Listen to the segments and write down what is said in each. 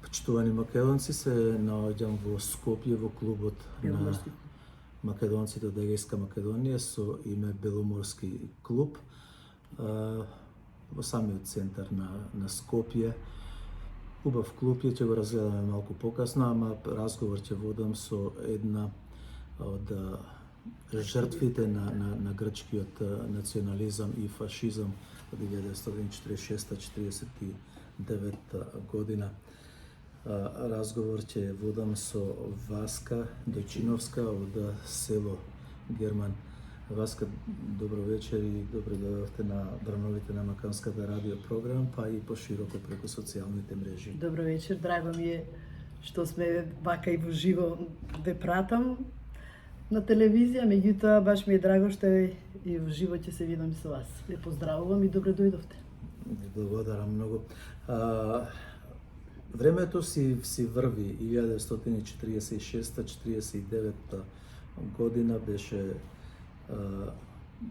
Почитувани македонци, се наоѓам во Скопје во клубот на македонците од Егејска Македонија со име Беломорски клуб во самиот центар на Скопје. Убав клуб, ќе го разгледаме малку покасно, ама разговор ќе водам со една од жртвите на грчкиот национализам и фашизам од 1946-49 година. Разговор ќе водам со Васка Дојчиновска од село Герман. Васка, добро вечер и добро дојдовте на брановите на Македонската радио програм, па и пошироко преку социјалните мрежи. Добро вечер, драго ми е што сме вака и во живо ве пратам на телевизија, меѓутоа баш ми е драго што и во живо ќе се видам со вас. Ве поздравувам и добро дојдовте. Благодарам многу. Времето си врви. 1946-49 година беше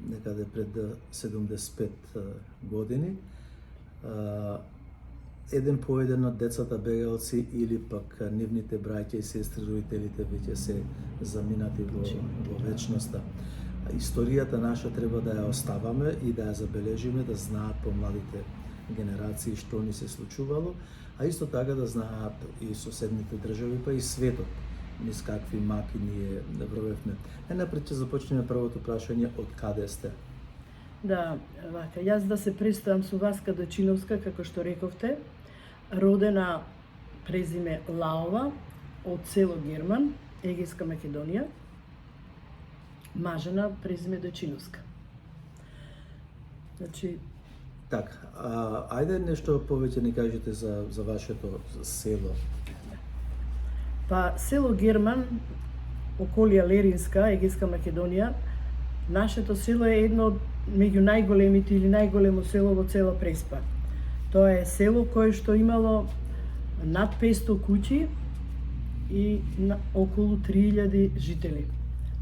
некаде пред 75 години. Еден по еден од децата бегалци или пак нивните браќа и сестри, родителите веќе се заминати во вечноста. Историјата наша треба да ја оставаме и да ја забележиме, да знаат помладите генерации што ни се случувало, а исто така да знаат и соседните држави, па и светот, низ какви маки ние врвевме. Напред ќе започнеме првото прашање, од каде сте? Да, вака, јас да се представам со Васка Дојчиновска, како што рековте, родена презиме Лаова, од село Герман, Егејска Македонија, мажена презиме Дојчиновска. Значи, така, ајде нешто повеќе ни кажете за вашето село. Па село Герман, околија Леринска, Егејска Македонија, нашето село е едно од меѓу најголемите или најголемо село во цела Преспа. Тоа е село кое што имало над 500 куќи и околу 3000 жители.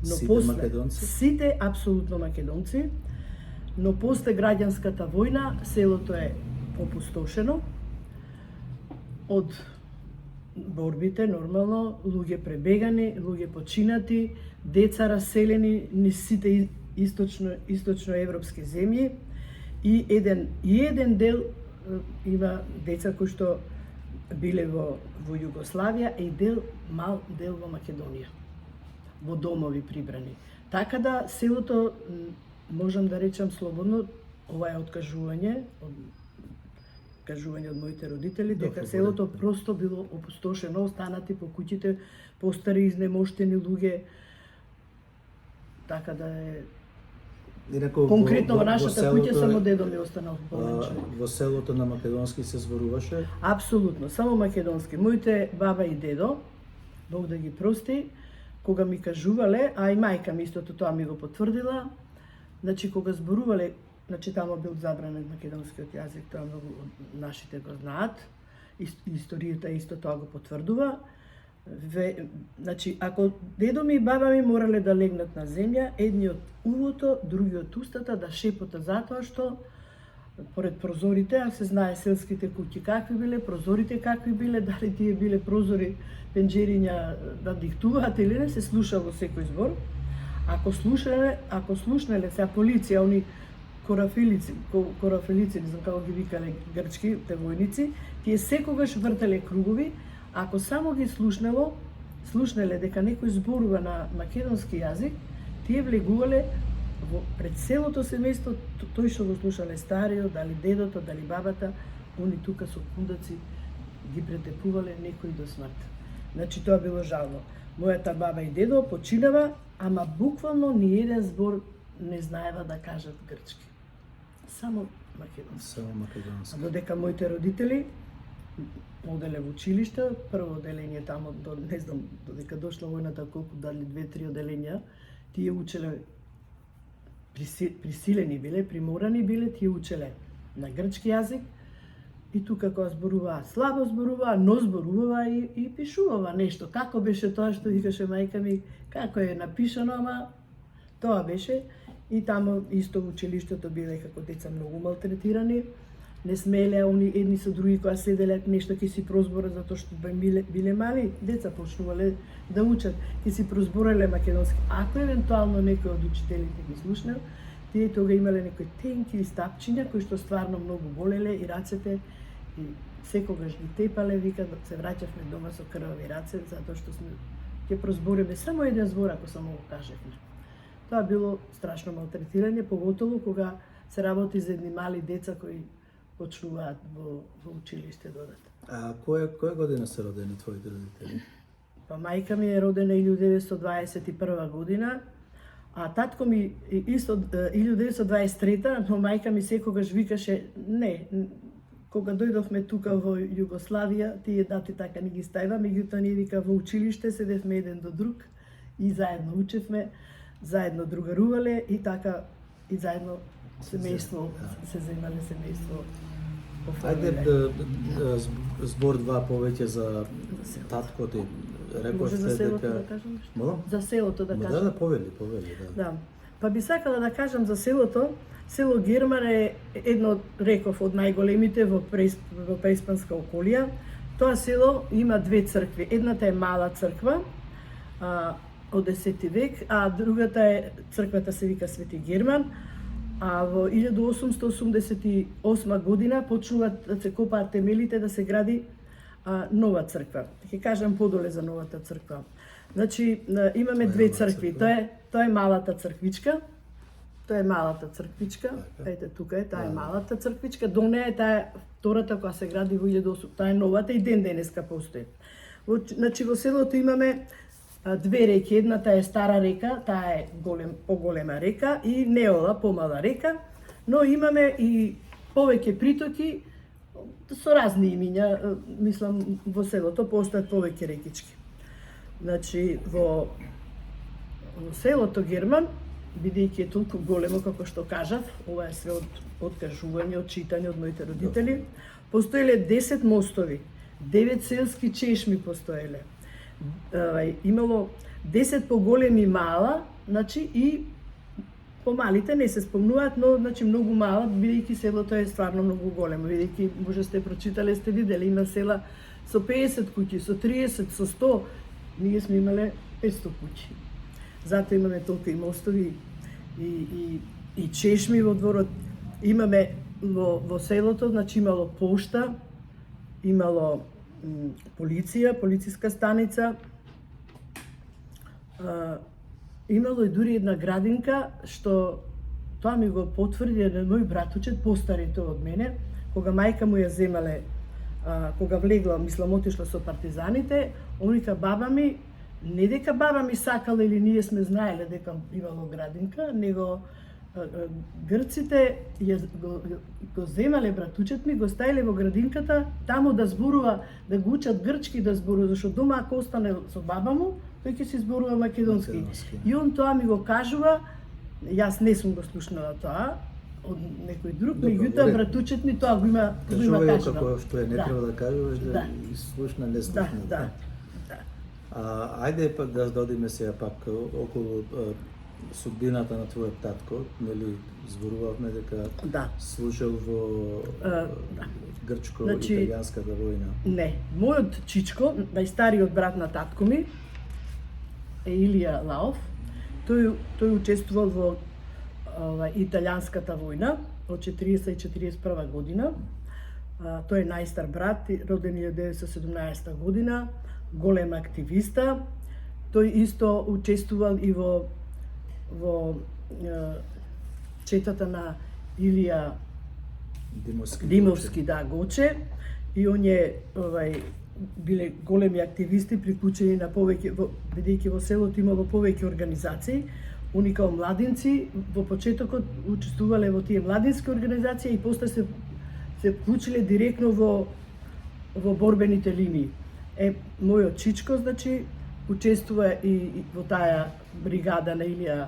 Но сите после, македонци? Сите апсолутно македонци, но после граѓанската војна селото е опустошено од борбите, нормално, луѓе пребегани, луѓе починати, деца раселени низ сите источноевропски земји и еден дел има деца кои што биле во Југославија и мал дел во Македонија, во домови прибрани. Така да селото, можам да речам слободно, ова е откажување од моите родители, дека селото просто било опустошено, останати по куќите, постари изнемоштени луѓе. Така да е... Конкретно во нашата куќа само дедо ми останал болен човек. Во селото на македонски се зборуваше? Апсолутно, само македонски. Моите баба и дедо, Бог да ги прости, кога ми кажувале, а и мајка ми истото тоа ми го потврдила, значи кога зборувале, значи тамо бил забранен македонскиот јазик, тоа многу нашите го знаат, историјата исто тоа го потврдува. Значи, ако дедо ми и баба ми морале да легнат на земја, едниот увото, другиот устата, да шепота затоа што поред прозорите, а се знае селските куќи какви биле, прозорите какви биле, дали тие биле прозори, пенџериња да диктуваат или не, се слушало секој збор. Ако слушнале сега полиција, они корафилици, не знам како ги викале грчките војници, тие секогаш вртеле кругови. Ако само ги слушнале дека некој зборува на македонски јазик, тие влегувале пред целото семејство, тој што го слушале стариот, дали дедото, дали бабата, они тука со кундаци ги претепувале некој до смрт. Значи тоа било жално. Мојата баба и дедо починава, ама буквално ни еден збор не знаева да кажат грчки. Само македонски. А додека моите родители оделе во училиште, прво оделение тамо, не знам, додека дошла војната, колку дали 2-3 оделенја, тие учеле, присилени биле, приморани биле, тие учеле на грчки јазик и тука кога зборуваа, слабо зборуваа, но зборуваа и пишуваа нешто. Како беше тоа што викаше мајка ми, како е напишано, ама тоа беше. И тамо исто во училиштето биле како деца многу малтретирани. не смееле они едни со други кога седеле нешто ќе си прозбора затоа што биле мали деца почнувале да учат, ќе си прозбореле македонски. Ако евентуално некој од учителите ги слушнал, тие тога имале некои тенки стапчиња кои што стварно многу болеле и рацете и секогаш ги тепале, вика да се враќавме дома со крвави раце затоа што сме ќе прозбориме само еден збор ако само го кажевме. Тоа било страшно малтретирање, поготово кога се работи за едни мали деца кои почнуваат во училиште додат. А која година се родени твоите родители? Па мајка ми е родена 1921 година, а татко ми исто 1923, но мајка ми секогаш викаше не, кога дојдовме тука во Југославија, тие дати така ни ги стајва, меѓутоа ние вика во училиште седевме еден до друг и заедно учевме, заедно другарувале и така и заедно семејство, се земале семејство. Ајде збор два повеќе за таткото. Може за селото дека... да кажам нешто? Молам? За селото да кажам. Да, повели, да. Да. Па би сакала да кажам за селото. Село Герман е едно, реков, од најголемите во Преспанска околија. Тоа село има две цркви. Едната е мала црква од 10 век, а другата е црквата се вика Свети Герман. А во 1888 година почнуваат да се копаат темелите да се гради нова црква. Ќе кажам подоле за новата црква. Значи имаме две цркви. Тоа е малата црквичка. Тоа е малата црквичка. Ете тука е, таа е малата црквичка. До неа е таа втората која се гради во 1800. Таа е новата и ден денеска постои. Значи во селото имаме две реки. Едната е Стара река, таа е поголема река и Неола, помала река, но имаме и повеќе притоки со разни имиња, мислам во селото постојат повеќе рекички. Значи во селото Герман, бидејќи е толку големо како што кажав, ова е све од кажување, од читање од моите родители, постоеле 10 мостови, 9 селски чешми постоеле. Имало 10 поголеми мала, значи и помалите не се спомнуваат, но значи многу мала, бидејќи селото е стварно многу големо, бидејќи може сте прочитале, сте виделе, има села со 50 куќи, со 30, со 100, ние сме имале 500 куќи. Затоа имаме толку и мостови и чешми во дворот. Имаме во селото, значи имало пошта, имало полиција, полициска станица, имало и дури една градинка, што тоа ми го потврди еден мој братучет, постарите од мене, кога мајка му ја земале, кога влегла, мислам, отишла со партизаните, он вика баба ми, не дека баба ми сакала или ние сме знаеле дека имало градинка, него грците го земале братучет ми, го стаиле во градинката, таму да зборува, да го учат грчки да зборува, зашто дома ако остане со баба му, тој ќе си зборува македонски. И он тоа ми го кажува, јас не сум го слушнала тоа, од некој друг, меѓутоа братучет ми тоа го има кажано. Кажувај како што е не треба да кажуваш, да слушна, не слушна. Да. Ајде пак да додиме сега пак околу судбината на твојот татко, нели зборувавме дека служел во грчко-италијанската војна. Не, мојот чичко, најстариот брат на татко ми, е Илија Лаов. Тој учествувал во италијанската војна од 40 и 41 година. Тој е најстар брат, роден 1917 година, голем активиста. Тој исто учествувал и во четата на Илија Димовски Гоче, и он е биле големи активисти приклучени на повеќе, бидејќи во селото имало повеќе организации. Они као младинци во почетокот учествувале во тие младински организации и после се вклучиле директно во борбените линии. Мојот чичко, значи, учествува и во таа бригада на Илија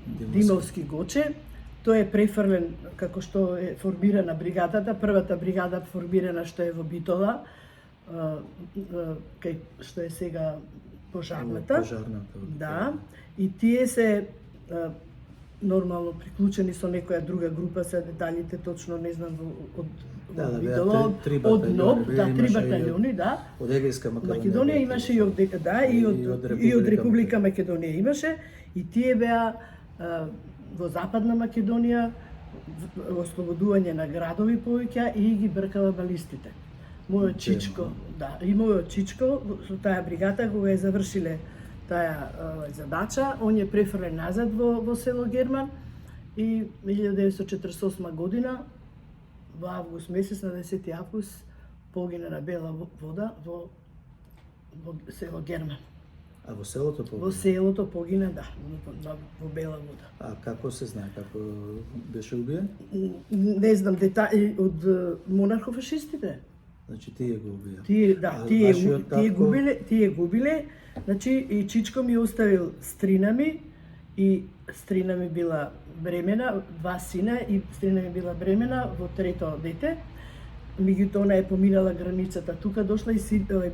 Димовски Гоче. Тој е префрлен како што е формирана бригадата, првата бригада формирана што е во Битола, кај што е сега пожарната. Пожарната. Да. И тие се нормално приклучени со некоја друга група, се деталите точно не знам од Да, да, видело, беа три од НОБ, батальони, да, три имаше и батальони, да. Од Егејска Македонија имаше и од да, и од Република Македонија имаше, и тие беа во Западна Македонија во ослободување на градови повеќе и ги бркава балистите. Мојот чичко, да, и мојот чичко со таа бригата кога ја завршиле таа задача, он е префрлен назад во село Герман и 1948 година во август месец, на 10 август, погина на бела вода во село Герман. А во селото погина? Во селото погина, да, во бела вода. А како се знае, како беше убиен? Не знам детали од монархофашистите. Значи тие го убија. Тие губиле, значи и чичко ми оставил стрина ми, и стрина ми била бремена, 2 сина, и стрина ми била бремена во трето дете. Меѓутоа она е поминала границата. Тука дошла и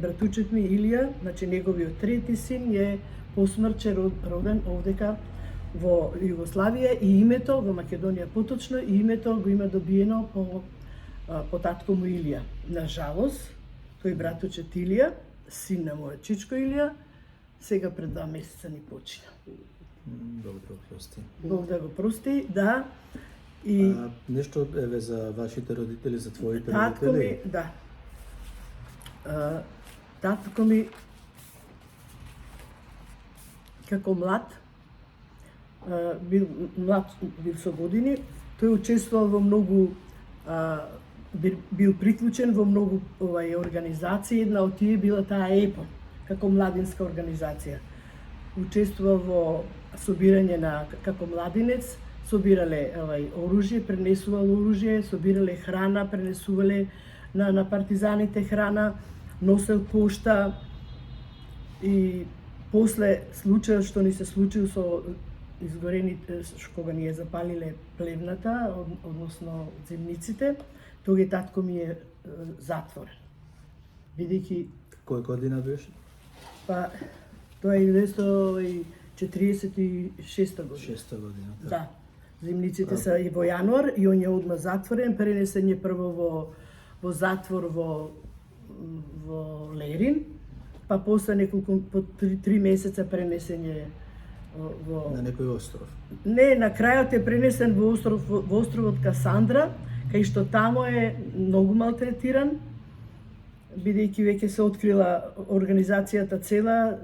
братучет ми Илија, значи неговиот трети син е посмртче роден овдека во Југославија, и името во Македонија поточно, и името го има добиено по татко му Илија. На жалост, тој братучет Илија, син на мојот чичко Илија, сега пред 2 месеца ни почина. Бог да го прости. Бог да го прости, да. И нешто еве за вашите родители, за твоите татко родители? ми, да. Татко ми како млад бил со години, тој учествувал во многу бил приклучен во многу организации, една од тие била таа ЕПО, како младинска организација. Учествувал во собирање како младинец, собирале оружје, пренесувал оружје, собирале храна, пренесувале на партизаните храна, носел пошта, и после случајот што ни се случил со изгорените, кога ни ја запалиле плевната, односно земниците, тога татко ми е затворен. Бидејќи Кој година беше? Па тоа е 1946 година. 6 година. Да. Земниците се и во јануар, и он е одма затворен, пренесен е прво во затвор во Лерин, па после неколку по 3 месеца пренесен е во На некој остров. Не, на крајот е пренесен во островот Касандра, кај што тамо е многу малтретиран, бидејќи веќе се открила организацијата цела,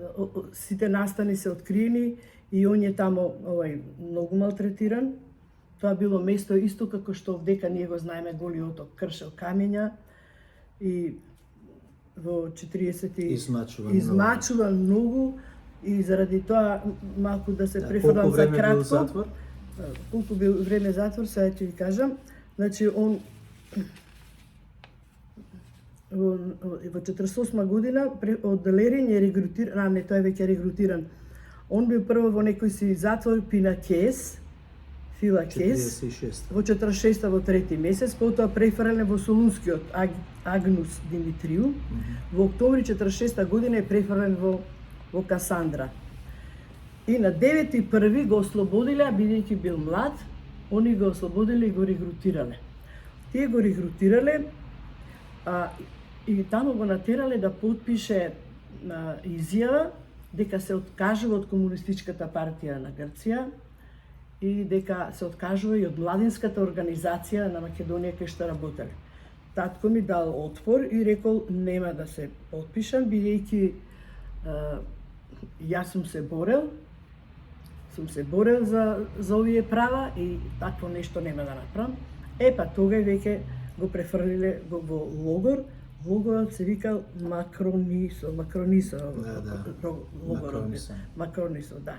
сите настани се откриени, и он е тамо многу малтретиран. Тоа било место исто како што овдека ние го знаеме Голиот оток, кршел камења, и во 40 измачуван многу, и заради тоа малку да се префрлам за кратко. Колку бил време затвор, сега ќе ви кажам. Значи он во 48 година од Лерин е регрутиран, не, тој веќе регрутиран. Он бил прво во некој си затвор Пинакес, Фила Кес, во 46-та во 3 месец, потоа префрлен во Солунскиот Агнус Димитрiju, во октомври 46-та година е префрлен во Касандра. И на 9.1 го ослободиле, бидејќи бил млад, они го ослободиле и го регрутирале. Тие го регрутирале и таму го натерале да потпише изјава дека се откажува од Комунистичката партија на Грција и дека се откажува и од младинската организација на Македонија кај што работеле. Татко ми дал отпор и рекол нема да се потпишам, бидејќи јас сум се борел за овие права и такво нешто нема да направам. Па тога веќе го префрлиле во логор. Логорот се викал Макронисо, Макронисо, да.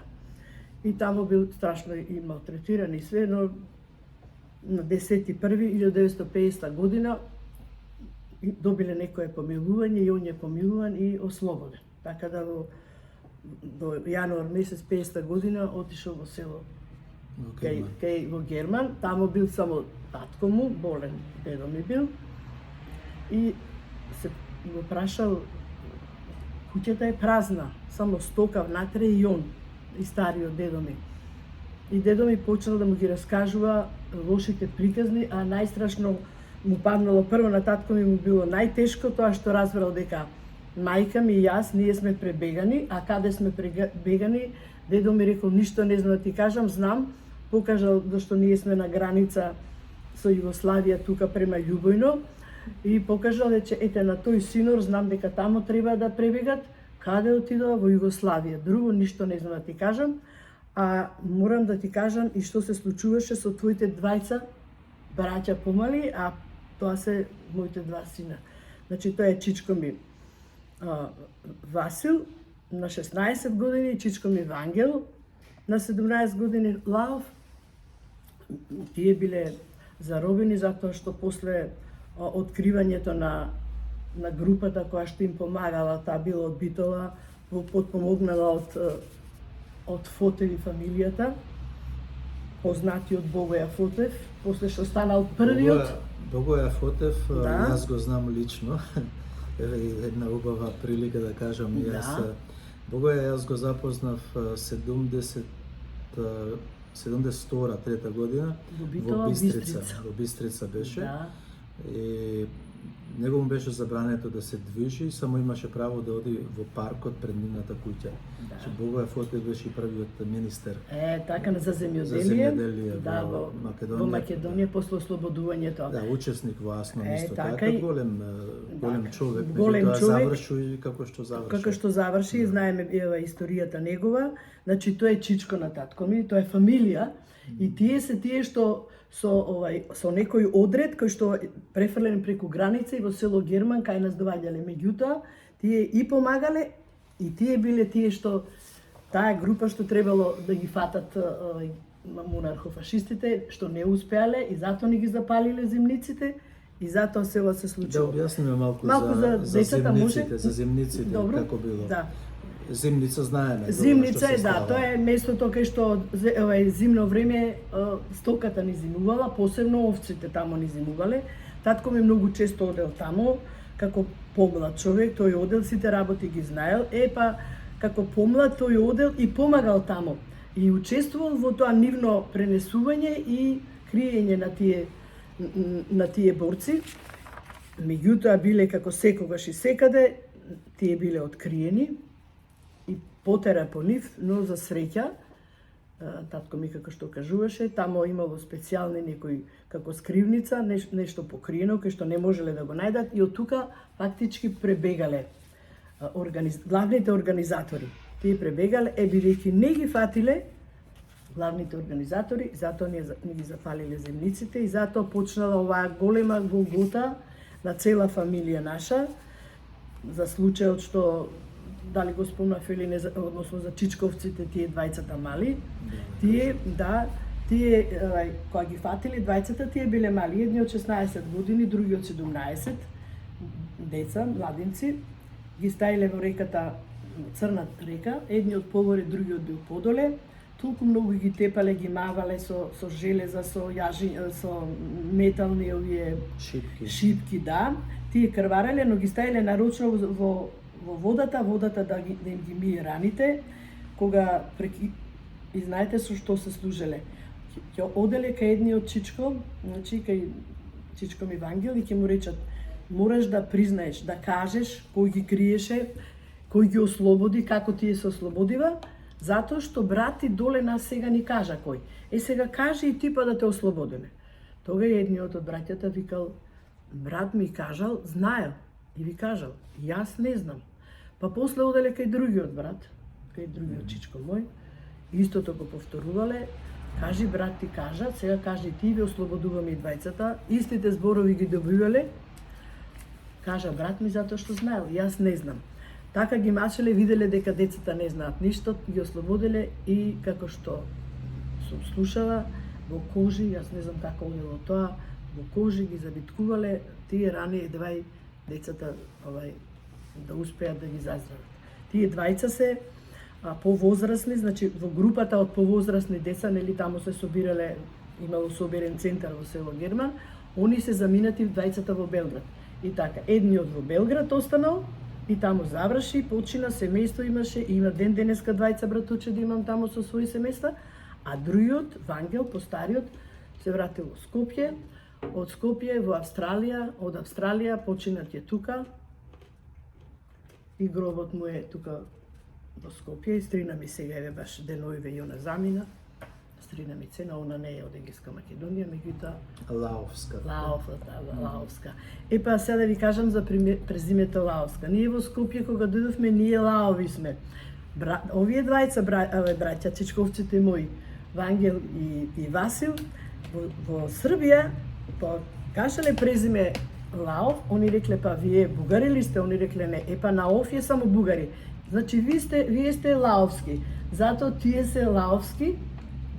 И тамо бил страшно и малтретиран и све, но на 10.1.1950 година добиле некое помилување и он е помилуван и ослободен. Така да во јануар месец 50 година отишол во село во Герман. Тамо бил само татко му, болен дедо ми бил, и се го прашал, куќата е празна, само стока внатре и он, и стариот дедо ми. и дедо ми почнал да му ги раскажува лошите приказни, а најстрашно му паднало прво на татко ми му било најтешко тоа што разбрал дека мајка ми и јас, ние сме пребегани, а каде сме пребегани, дедо ми рекол, ништо не знам да ти кажам, знам, покажал зашто ние сме на граница со Југославија тука према Љубојно и покажал че ете на тој синор знам дека тамо треба да пребегат, каде отидува во Југославија, друго ништо не знам да ти кажам, а морам да ти кажам и што се случуваше со твоите двајца браќа помали, а тоа се моите два сина. Значи тоа е чичко ми Васил на 16 години и чичко ми Вангел на 17 години Лав. Тие биле заробени затоа што после откривањето на групата која што им помагала, таа била од Битола, подпомогнала од Фотев и фамилијата, познати од Богоја Фотев, после што станал првиот. Богоја Фотев, Да. јас го знам лично. Еве една убава прилика да кажам и јас. Да. Богоја јас го запознав 72-3 година Во Битола, во Бистрица. Бистрица. Во Бистрица беше. Да. И него му беше забрането да се движи, само имаше право да оди во паркот пред нивната куќа. Да. Че Богоја Фотев беше првиот министер Така за за земјоделие. земјоделие Да, во Македонија. Во Македонија после ослободувањето. Да, учесник во АСНО исто така така, и- голем човек, голем меѓутоа човек. заврши и како што заврши. Како што заврши, знаеме историјата негова, значи тој е чичко на татко ми, тоа е фамилија и тие се тие што со некој одред кој што префрлен преку граница и во село Герман кај нас доаѓале. Меѓутоа, тие и помагале и тие биле тие што таа група што требало да ги фатат монархофашистите, што не успеале и затоа ни ги запалиле земниците и затоа се ова се Да случило. објасниме малку за децата може? за земниците, Добро. како било. Да. Зимница знаеме. добро Зимница што е, се да, става. тоа е местото кај што зимно време стоката ни зимувала, посебно овците тамо ни зимувале. Татко ми многу често одел тамо, како помлад човек, тој одел, сите работи ги знаел, па како помлад тој одел и помагал тамо. И учествувал во тоа нивно пренесување и криење на тие борци. Меѓутоа биле како секогаш и секаде, тие биле откриени и потера по нив, но за среќа, татко ми како што кажуваше, тамо имало специјални некои како скривница, нешто покриено, кај што не можеле да го најдат и од тука фактички пребегале главните организатори. Тие пребегале, бидејќи не ги фатиле главните организатори, затоа не ги запалиле земниците и затоа почнала оваа голема голгота на цела фамилија наша, за случајот што дали го спомнав или не, односно за чичковците, тие двајцата мали, тие кога ги фатили двајцата, тие биле мали, едни од 16 години, други од 17, деца, младинци, ги стаиле во реката, Црна река, едни од погоре, други од бил подоле, толку многу ги тепале, ги мавале со железа, со метални овие шипки, да, тие крвареле, но ги стаиле нарочно во водата да им ги мие раните, кога и знаете со што се служеле. Ќе оделе кај едниот чичко, значи кај чичко ми Вангел и ќе му речат: мораш да признаеш, да кажеш кој ги криеше, кој ги ослободи, како тие се ослободива, затоа што брат ти доле нас сега ни кажа кој. Сега кажи и ти па да те ослободиме. Тога едниот од браќата викал: брат ми кажал, знаел и ви кажал, јас не знам. Па после оделе кај другиот брат, кај другиот чичко мој, истото го повторувале: кажи брат ти кажа, сега кажи ти, ви ослободуваме и двајцата, истите зборови ги добивале. Кажа брат ми затоа што знаел, јас не знам. Така ги мачеле, виделе дека децата не знаат ништо, ги ослободеле и како што сум слушала, во кожи, јас не знам како одело тоа, во кожи ги забиткувале тие рани едвај децата да успеат да ги заздрават. Тие двајца се повозрасни, значи во групата од повозрасни деца, нели таму се собирале, имало соберен центар во село Герман, они се заминати двајцата во Белград. И така, едниот во Белград останал и таму заврши, почина, семејство имаше, и има ден денеска двајца братуче да имам таму со своји семејства, А другиот, Вангел, постариот, се вратил во Скопје, од Скопје во Австралија, од Австралија починат е тука и гробот му е тука во Скопје и стрина ми сега еве баш деновиве и она замина. Стрина ми цена, она не е од Егејска Македонија, меѓутоа Лаовска. Епа сега да ви кажам за презимето Лаовска. Ние во Скопје кога дојдовме, ние Лаови сме. Овие двајца браќа, чичковците мои, Вангел и Васил, во Србија, кажале презиме Лаов, они рекле па вие бугари ли сте? Они рекле не. Епа на Оф е само бугари. Значи вие сте лаовски. Затоа тие се лаовски,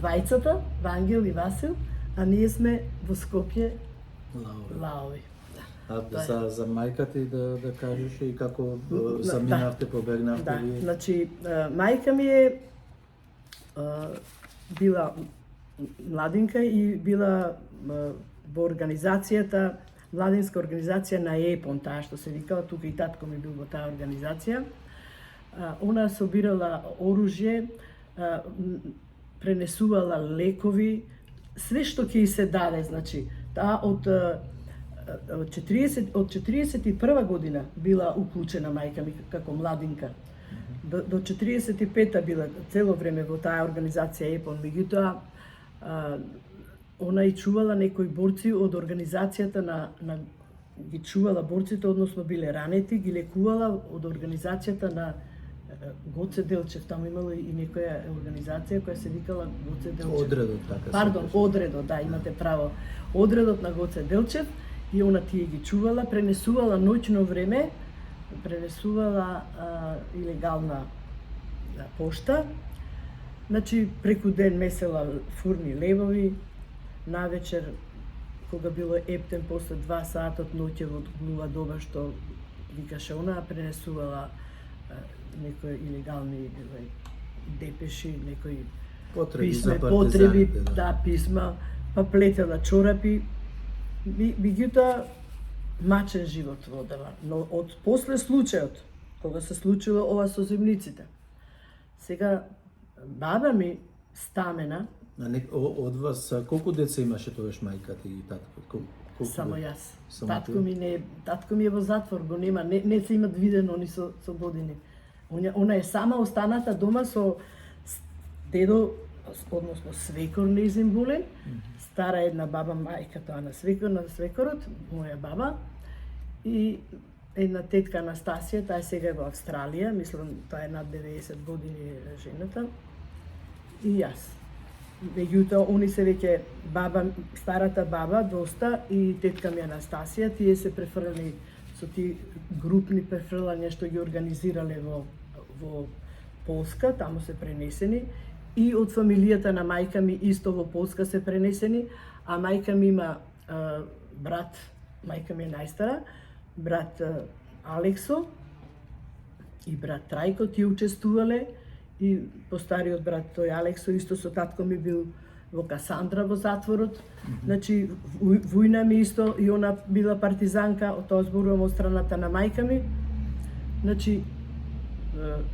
двајцата, Вангел и Васил, а ние сме во Скопје лаови. А за мајка ти да кажеш и како заминавте, побегнавте? Да, значи мајка ми е била младинка и била во организацијата, младинска организација на ЕПОН, таа што се викала, тука и татко ми бил во таа организација. Она собирала оружје, пренесувала лекови, све што ќе се даде, значи, таа од 41 година била уклучена мајка ми како младинка. До 45-та била цело време во таа организација ЕПОН, меѓутоа она и чувала некои борци од организацијата ги чувала борците, односно биле ранети, ги лекувала од организацијата на Гоце Делчев. Таму имало и некоја организација која се викала Гоце Делчев. Одредот, така. Пардон, Одредот, да, имате право. Одредот на Гоце Делчев и она тие ги чувала, пренесувала ноќно време, пренесувала илегална пошта. Значи, преку ден месела фурни левови, навечер, кога било ептен, после 2 сата од ноќе од глува доба што викаше она, пренесувала некои илегални депеши, некои потреби, да, писма, па плетела чорапи. Меѓутоа, мачен живот водела. Но од после случајот, кога се случило ова со земниците, сега баба ми Стамена. Од вас колку деца имаше тогаш мајката и татко? Само јас. Татко ми е во затвор, го нема, не се имат видено они со години. Она е сама останата дома со дедо, односно свекор нејзин болен, стара една баба, мајка тоа на свекорот, моја баба, и една тетка Анастасија, таа сега е во Австралија, мислам таа е над 90 години жената, и јас. Меѓутоа, они се веќе старата баба доста и тетка ми Анастасија, тие се префрлени со тие групни префрлања што ги организирале во Полска, таму се пренесени, и од фамилијата на мајка ми исто во Полска се пренесени, а мајка ми има брат, мајка ми е најстара, брат Алексо и брат Трајко, тие учествувале, и постариот брат тој Алексо исто со татко ми бил во Касандра во затворот. Значи војна ми исто и она била партизанка, од тоа зборувам од страната на мајка ми. Значи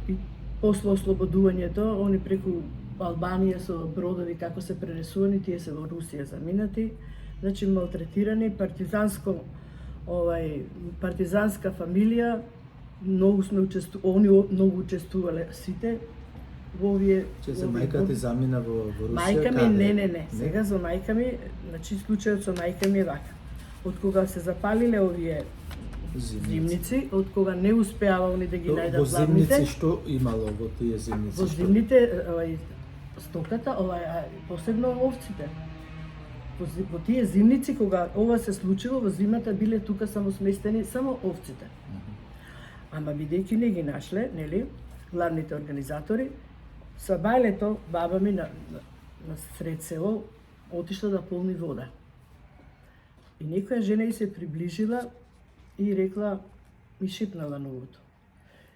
и после ослободувањето, они преку Албанија со бродови како се пренесувани, тие се во Русија заминати. Значи малтретирани, партизанска фамилија, они многу учествувале сите во овие. Се мајка ти замина во Русија? Мајка ми, не. Сега за мајка ми, значи случајот со мајка ми е вака. Од кога се запалиле овие зимници, од кога не успеава они да ги најдат главните. Во зимници што имало во тие зимници? Во зимните стоката, посебно овците. Во тие зимници, кога ова се случило, во зимата биле тука само сместени само овците. Ама бидејќи не ги нашле, нели, главните организатори, со бајлето баба ми на сред село отишла да полни вода. И некоја жена и се приближила и рекла, ми шипнала новото.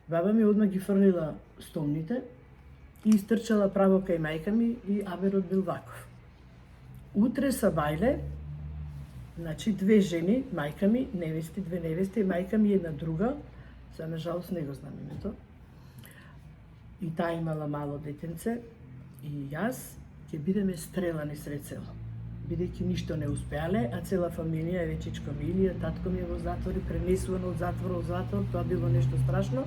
Баба ми одма ги фрлила стомните и истрчала право кај мајка ми и аберот бил ваков. Утре са бајле, значи 2 жени, мајка ми, невести, 2 невести, мајка ми една друга, за на жалост не го знам името. И таа имала мало детенце, и јас, ќе бидеме стрелани сред село. Бидејќи ништо не успеале, а цела фамилија е вечичко Милија, татко ми е во затвор и пренесувано од затвор во затвор, тоа било нешто страшно.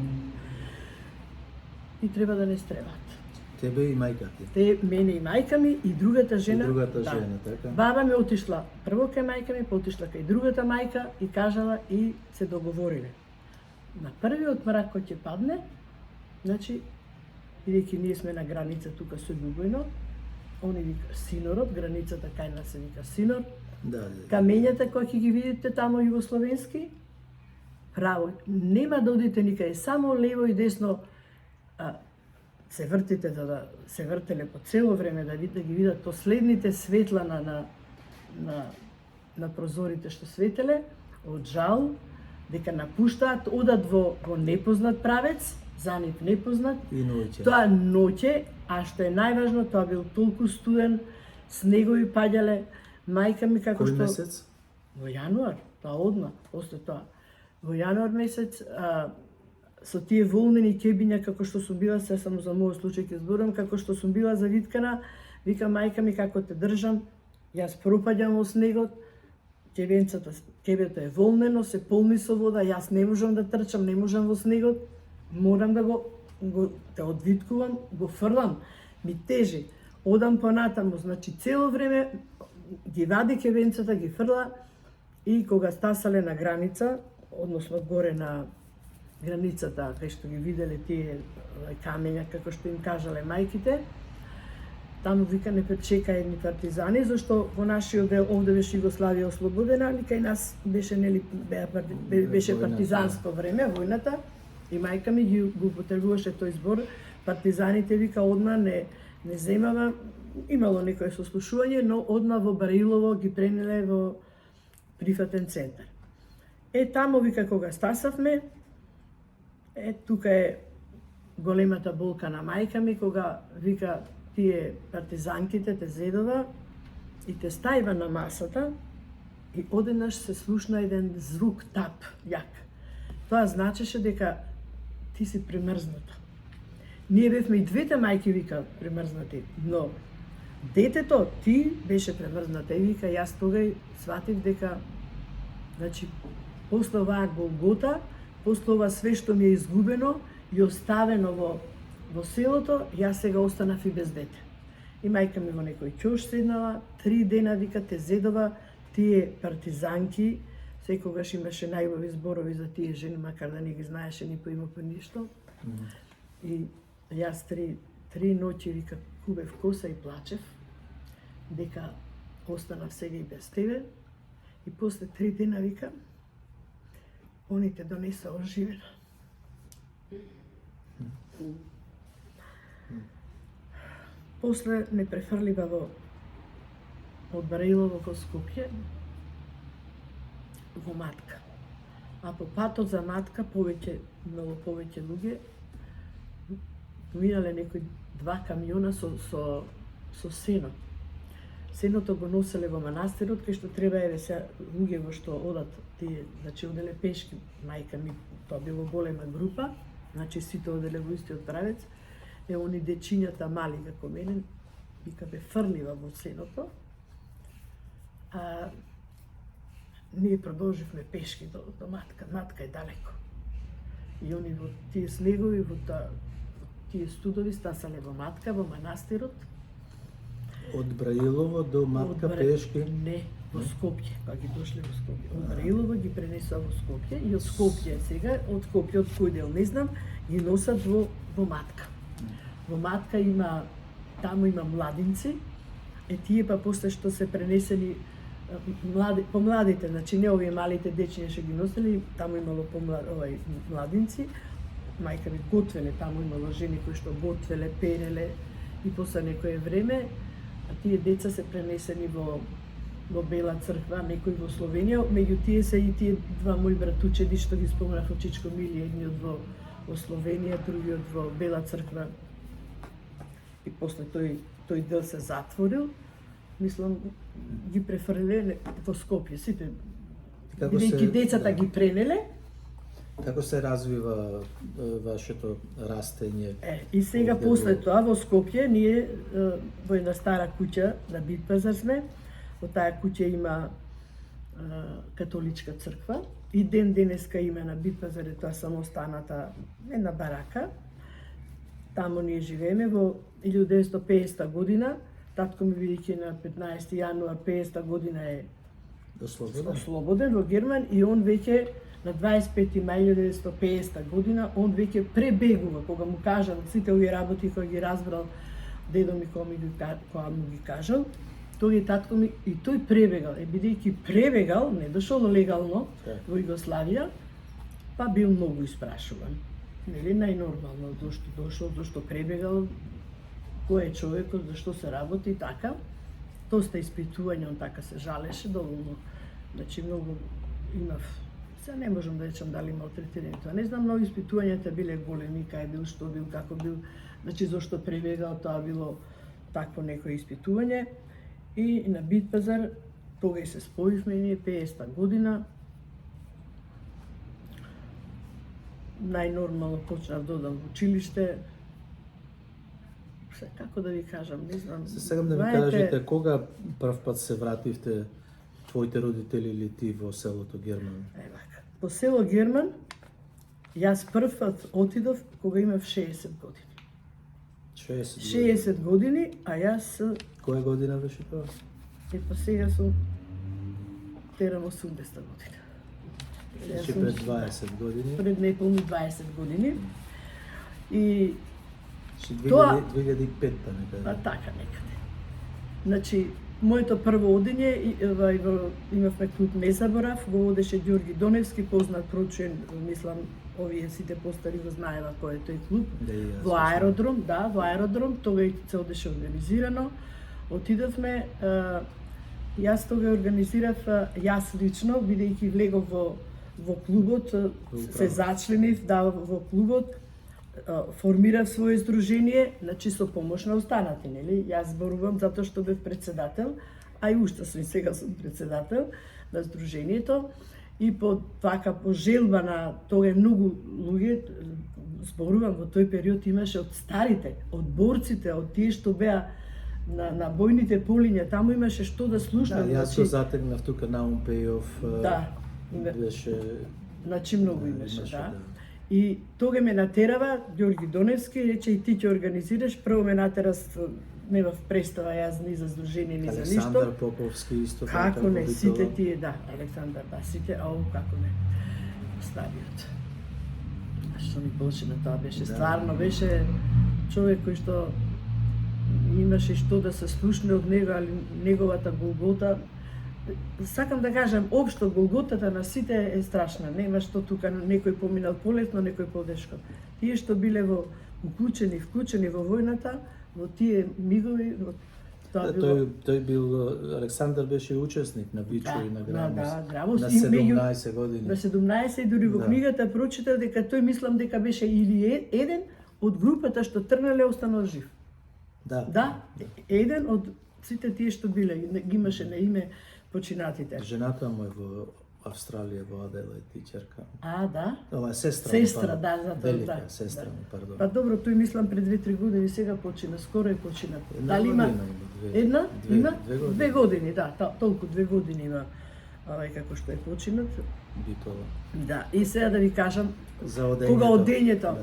И треба да не стрелат. Тебе и мајка ти. Те, мене и мајка ми и другата жена. И другата жена, така? Баба ми отишла прво кај мајка ми, потишла кај другата мајка и кажала и се договориле. На првиот мрак кој ќе падне, значи, бидејќи ние сме на граница тука со Љубојно, они вика Синорот, границата кај нас се вика Синор, Да. камењата кои ќе ги видите таму југословенски, право, нема да одите никаде, само лево и десно се вртите да се вртеле по цело време да ги видат последните светла на прозорите што светеле, од жал дека напуштаат, одат во непознат правец, за нив непознат. И ноќе. Тоа ноќе, а што е најважно, тоа бил толку студен, снегови паѓале. Мајка ми како Кој што месец? во јануар, тоа одма, после тоа. Во јануар месец со тие волнени ќебиња како што сум била, се само за мојот случај ќе зборам, како што сум била завиткана, вика мајка ми како те држам, јас пропаѓам во снегот, ќебето е волнено, се полни со вода, јас не можам да трчам, не можам во снегот, морам да го те одвиткувам, го фрлам, ми тежи, одам понатаму, значи цело време ги вади ќебенцата, ги фрла и кога стасале на граница, односно горе на границата, кај што ги виделе тие камења, како што им кажале мајките, таму вика не чекај ни партизани, зашто во нашиот дел овде беше Југославија ослободена, али кај нас беше беше партизанско време, војната, и мајка ми го употребуваше тој збор, партизаните вика одма не земава, имало некое сослушување, но одма во Барилово ги пренеле во прифатен центар. Таму вика кога стасавме, тука е големата болка на мајка ми, кога вика тие партизанките те зедова и те стајва на масата и одеднаш се слушна еден звук тап, јак. Тоа значеше дека ти си премрзната. Ние бевме и двете мајки, вика, премрзнати, но детето, ти беше премрзната. И вика, јас тогаш сватив дека, значи, после оваа голгота, после ова све што ми е изгубено и оставено во селото, јас сега останав и без дете. И мајка ми во некој ќош седнала, 3 дена, вика, те зедова тие партизанки, секогаш имаше најубави зборови за тие жени, макар да не ги знаеше ни по име по ништо. И јас 3 ноќи, вика, кубев коса и плачев, дека останав сега и без тебе. И после 3 дена, вика, они те донеса оживена. После не префрлива од Барилово во Скопје, во Матка. А по патот за Матка многу повеќе луѓе минале некои 2 камиона со сено. Сеното го носеле во манастирот, кај што треба се луѓе во што одат тие, значи оделе пешки, мајка ми, тоа било голема група, значи сите оделе во истиот правец, они дечињата мали како мене, вика бе фрлива во сеното, а ние продолживме пешки до Матка. Матка е далеко. И они во тие снегови, во тие студови стасале во Матка, во манастирот. Од Браилово до Матка пешки? Не, во Скопје, па ги дошле во Скопје. Од Браилово ги пренесува во Скопје и од Скопје сега, од Скопје, од кој дел не знам, ги носат во Матка. Во Матка таму има младинци, тие па после што се пренесени помладите, значи не овие малите дечиња што ги носели, таму имало младинци, мајка ми готвеле, таму имало жени кои што готвеле, переле и после некое време, а тие деца се пренесени во Бела црква, некои во Словенија, меѓу тие се и тие 2 мои братучеди што ги спомнав од Чичко Милија, едниот во Словенија, другиот во Бела црква. И после тој дел се затворил, мислам, ги префрлиле во Скопје, сите, бидејќи децата ги пренеле, Како се развива вашето растење? И сега овде после во- тоа во Скопје ние во една стара куќа на Битпазар сме. Во таа куќа има католичка црква и ден денеска има на Битпазар е тоа самостаната една барака. Таму ние живееме во 1950 година. Татко ми бидејќи на 15 јануар 50 година е ослободен во Герман и он веќе на 25 мај 1950 година он веќе пребегува кога му кажал сите овие работи кои ги разбрал дедо ми кога му ги кажал. Тој е татко ми и тој пребегал, бидејќи пребегал, не дошол легално во Југославија, па бил многу испрашуван. Нели најнормално зашто дошол, зашто пребегал, кој е човекот, зашто се работи и така. Доста испитување, он така се жалеше доволно. Значи многу имав. Сега не можам да речам дали малтретирање тоа. Не знам, но испитувањата биле големи, кај бил, што бил, како бил. Значи зашто пребегал, тоа било такво некое испитување. И на Битпазар, тогаш се споивме ние 50 година. Најнормално почнав да одам во училиште. Како да ви кажам, не знам. Сега да ми кажете кога прв пат се вративте твоите родители или ти во селото Герман? По село Герман, јас прв пат отидов кога имав 60 години. 60 години, а јас... Која година беше тоа? Па сега сум терам 80 година. Значи пред 20 години? Пред неполни 20 години. И... 2005 некаде. Па така некаде. Значи, моето прво одење, имавме клуб Не заборав, го водеше Ѓорги Доневски, познат прочен, мислам, овие сите постари го знаева кој е тој клуб. Во аеродром, да, во аеродром, тогај се одеше организирано. Отидовме, јас тога организирав, јас лично, бидејќи влегов во клубот, се зачленив, да, во клубот, формирав свое здружение, значи со помош на останати, нели? Јас зборувам затоа што бев председател, а и уште сум, сега сум председател на здружението. И по желба на тога многу луѓе, зборувам, во тој период имаше од старите, од борците, од тие што беа на бојните полиња, таму имаше што да слушнат. Да, јас го затегнав тука на Умпејов. Да, беше... Значи многу имаше, да. И тога ме натерава Ѓорги Доневски, рече и ти ќе организираш, прво ме натера немав представа јас ни за здружение, ни за ништо. Александар Поповски исто така. Како не, сите тие, да, Александар, да, сите, како не, стариот. Што ми почина тоа беше, стварно беше човек кој што имаше што да се слушне од него, али неговата голгота. Сакам да кажам, општо голготата на сите е страшна. Нема што тука некој поминал полесно, некој потешко. Тие што биле вклучени во војната, во тие мигови, тоа било... Тој бил, Александар беше учесник на Бичо и на Грамос. На 17 години. На 17 и дури во книгата прочитав дека тој мислам дека беше или еден од групата што трнале останал жив. Да, еден од сите тие што биле, ги имаше на име починатите. Жената му е во Австралија, во Аделаид и ќерка. Да? Ова е сестра. Сестра, да, затоа, велика да. Сестра му, пардон. Па добро, тој мислам пред 2-3 години, сега почина, скоро е почина. Дали има? Една? Има? 2 години, да, толку 2 години има, како што е починат. Битола. Да, и сега да ви кажам, за одењето. Кога одењето.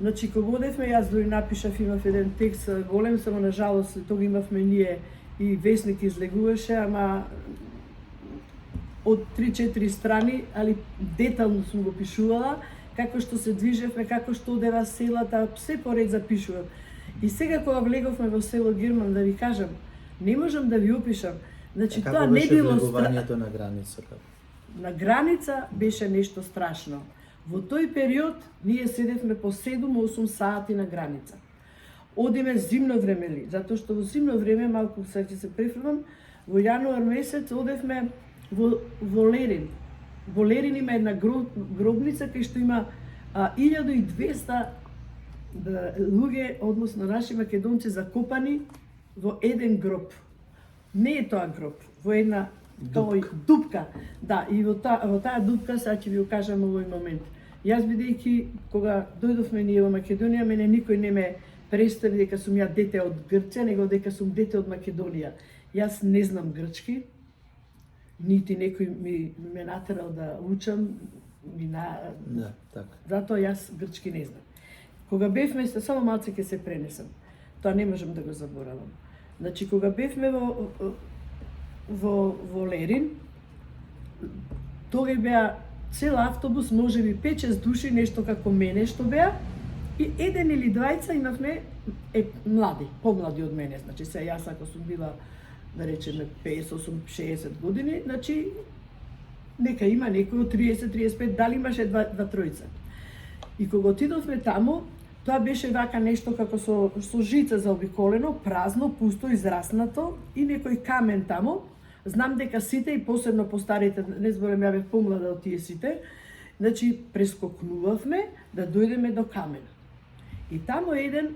Значи, кога одевме, јас дори напишав, имав еден текст голем, само на жалост, тога имавме ние и весник излегуваше, ама од 3-4 страни, али детално сум го пишувала, како што се движевме, како што одева селата, се поред запишувам. И сега кога влеговме во село Герман, да ви кажам, не можам да ви опишам. Значи, тоа не било влегувањето на граница? На граница беше нешто страшно. Во тој период ние седевме по 7-8 сати на граница. Одиме зимно време ли, затоа што во зимно време, малку сега ќе се префрвам, во јануар месец одевме во Лерин. Во Лерин има една гробница кај што има 1200 луѓе, односно наши македонци закопани во еден гроб. Не е тоа гроб, во една дупка. Да, и во таа дупка, сега ќе ви го кажам овој момент. Јас бидејќи кога дојдовме ние во Македонија, мене никој не ме представи дека сум ја дете од Грција, него дека сум дете од Македонија. Јас не знам грчки, нити некој ме натерал да учам, Да, така. затоа јас грчки не знам. Кога бевме, само малце ќе се пренесам, тоа не можам да го заборавам. Значи, кога бевме во Лерин, тој беа цел автобус, може би 5-6 души, нешто како мене што беа, и еден или двајца имавме млади, помлади од мене, значи се јас ако сум била, да речеме 58-60 години, значи нека има некој од 30-35, дали имаше два тројца. И кога отидовме таму, тоа беше вака нешто како со жица заобиколено, празно, пусто, израснато и некој камен таму. Знам дека сите и посебно постарите, не зборам ја бев помлада од тие сите, значи прескокнувавме да дојдеме до камена. И таму еден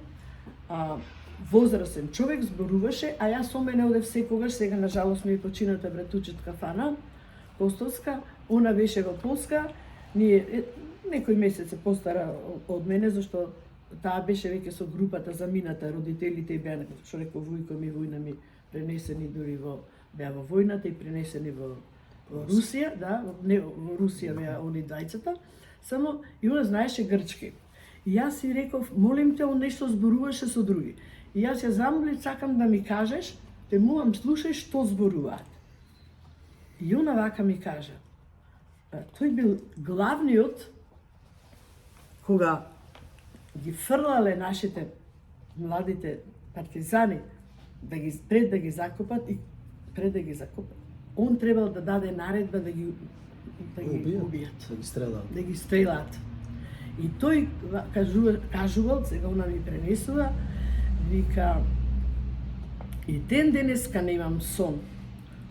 возрастен човек зборуваше, а јас со мене одев секогаш, сега на жалост ми почината братучетка Фана Костовска, она беше во Полска, ние некој месец се постара од мене, зашто таа беше веќе со групата замината, родителите беа, што реков, вујко ми, војна ми пренесени дури беа во војната и пренесени во Русија, да, во Русија беа они двајцата, само и она знаеше грчки. И јас си реков, молим те, он нешто зборуваше со други. И јас ја замолив, сакам да ми кажеш, те молам, слушај што зборуваат. И она вака ми кажа, тој бил главниот кога ги фрлале нашите младите партизани пред да ги закопат, он требал да даде наредба да ги убијат. Да ги стрелат. И тој кажувал, сега она ми пренесува, вика, и ден денеска немам сон,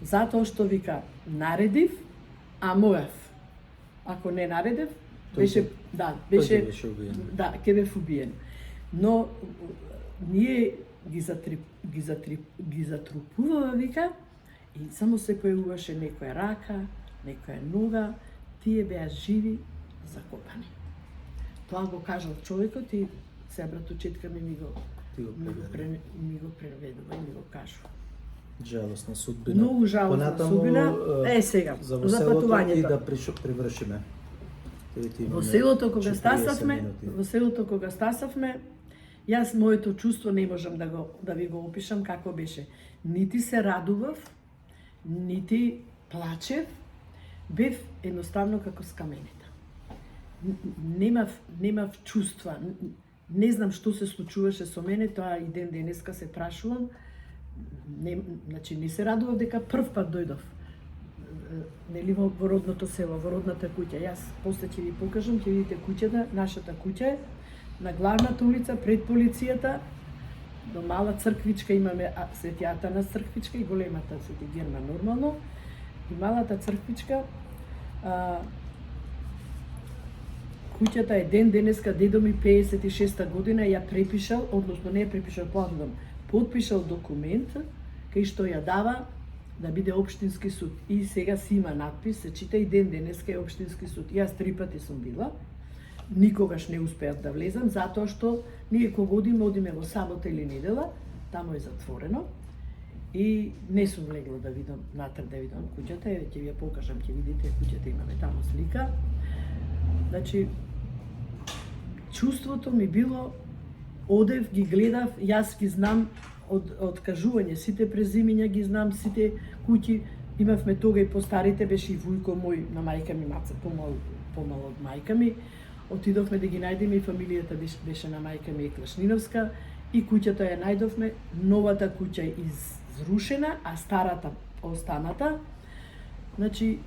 затоа што, вика, наредив, а моев. Ако не наредив, беше ќе бев убиен. Но ние ги затрупувава, вика, и само се појавуваше некоја рака, некоја нога, тие беа живи, закопани. Тоа го кажал човекот и се братучетка ми го преведува и ми го кажува. Жалостна судбина. Многу жалостна судбина. Сега, за патувањето. И да привршиме. Во селото кога стасавме, јас моето чувство не можам да ви го опишам како беше. Нити се радував, нити плачев, бев едноставно како скаменета. Немав чувства. Не знам што се случуваше со мене, тоа и ден денеска се прашувам. Значи не се радував дека прв пат дојдов. Нели во родното село, во родната куќа. Јас после ќе ви покажам, ќе видите куќата, нашата куќа е на главната улица пред полицијата. До мала црквичка имаме Свети Атанас црквичка и големата Свети Герман нормално. И малата црквичка, куќата е ден денеска, дедо ми 56-та година ја препишал, односно не ја препишал, подпишал документ кај што ја дава да биде општински суд. И сега си има надпис, се чита и ден денеска е општински суд. Јас 3 пати сум била, никогаш не успеав да влезам, затоа што ние кога одиме во сабота или недела, таму е затворено и не сум легла да видам натре, да видам куќата, ќе ви ја покажам, ќе видите куќата, имаме таму слика. Значи, чувството ми било, одев, ги гледав, јас ги знам од кажување, сите презимиња ги знам, сите куќи, имавме тога и постарите, беше и вујко мој на мајка ми, маца помал од мајка ми, отидовме да ги најдеме и фамилијата беше на мајка ми Еклашниновска и куќата ја најдовме, новата куќа е изрушена, а старата останата. Значи,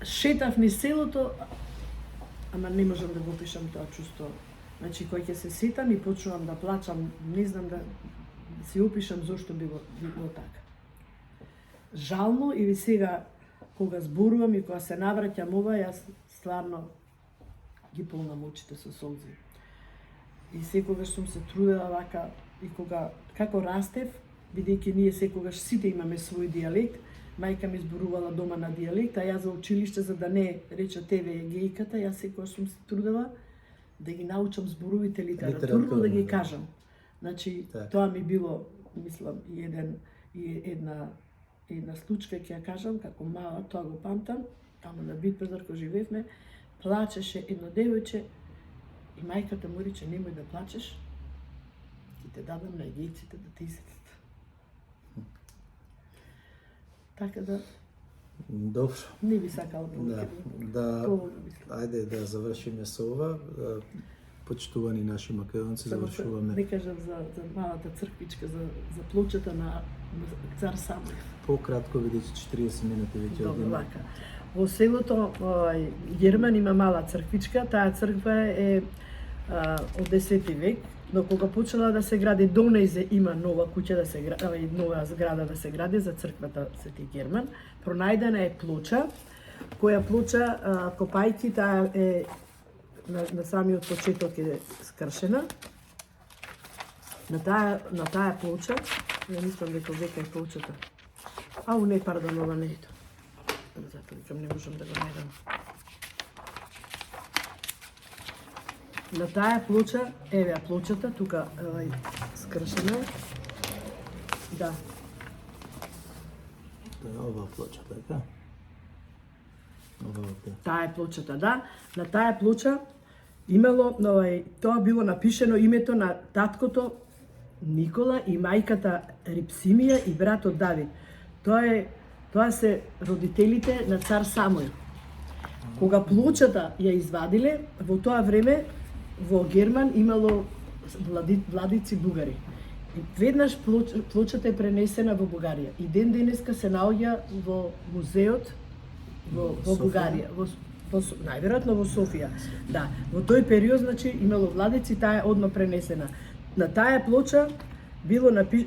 шетав низ селото, ама не можам да го опишам тоа чувство. Значи, кој ќе се сетам и почнувам да плачам, не знам да си опишам зошто било така. Жално и сега, кога зборувам и кога се навраќам ова, јас стварно ги полнам очите со солзи. И секогаш сум се трудела вака, и кога, како растев, бидејќи ние секогаш сите имаме свој дијалект, Мајка ми зборувала дома на дијалект, а јас за училиште, за да не рече тебе е гејката, јас секогаш сум се трудела да ги научам зборовите литературно, да ги кажам. Значи, тоа ми било, мислам, и една случка, ќе ја кажам, како мала, тоа го памтам, таму на Битпазар, кој живеевме, плачеше едно девојче и мајката му рече, немој да плачеш, ќе те дадам на јајците да те изедат. Така да... Добро. Не би сакала Ајде да завршиме со ова. Почитувани наши македонци, завршуваме. Не кажам за малата црквичка, за плочата на Цар Самуил. Пократко, бидејќи 40 минути веќе Добро, одиме. вака. Во селото Герман има мала црквичка, таа црква е од 10 век, но кога почела да се гради донејзе има нова куќа да се гради, нова зграда да се гради за црквата Свети Герман, пронајдена е плоча, која плоча копајки таа е на самиот почеток е скршена. На таа плоча, ја мислам дека века е плочата. Ау, не, пардон, ова не е тоа. Затоа викам, не можам да го најдам. На таа плоча, еве ја плочата, тука скршена. Да. Тоа е ова плоча, така? Ова овде. Таа е плочата, да. На таа плоча имало, тоа било напишено името на таткото Никола и мајката Рипсимија и братот Давид. Тоа се родителите на цар Самуил. Кога плочата ја извадиле, во тоа време во Герман имало владици бугари. И веднаш плочата е пренесена во Бугарија. И ден денеска се наоѓа во музеот во Бугарија, најверојатно во Софија. Да, во тој период значи имало владици, таа е одно пренесена. На таа плоча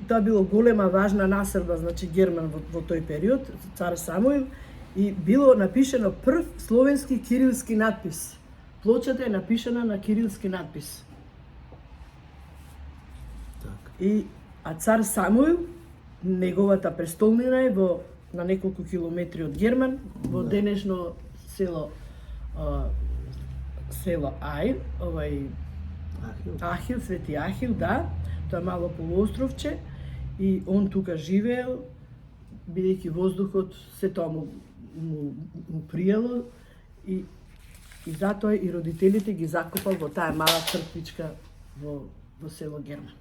тоа било голема важна населба, значи Герман во тој период, цар Самуил, и било напишено прв словенски кирилски надпис. Плочата е напишана на кирилски надпис. А цар Самуил, неговата престолнина е на неколку километри од Герман, во денешно село Ај, Ахил, Свети Ахил, да, тоа мало полуостровче, и он тука живеел, бидејќи воздухот се тоа му приело, и затоа и родителите ги закопал во таа мала црквичка во село Герман.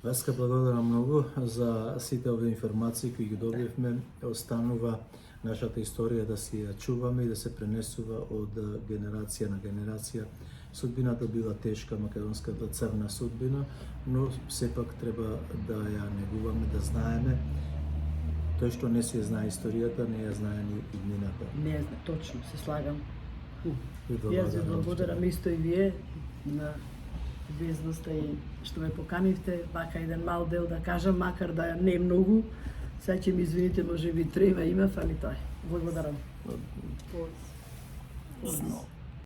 Веска, благодарам многу за сите овие информации кои ги добивме. Останува нашата историја да си ја чуваме и да се пренесува од генерација на генерација. Судбината била тешка, македонската црна судбина, но сепак треба да ја негуваме, да знаеме. Тој што не се знае историјата, не ја знае ни иднината. Не знае, точно, се слагам. Јас ви благодарам исто и вие на везноста и што ме поканивте, вака еден мал дел да кажам, макар да не многу. Сега ќе ми извините, може би 3 имав, али тој. Благодарам.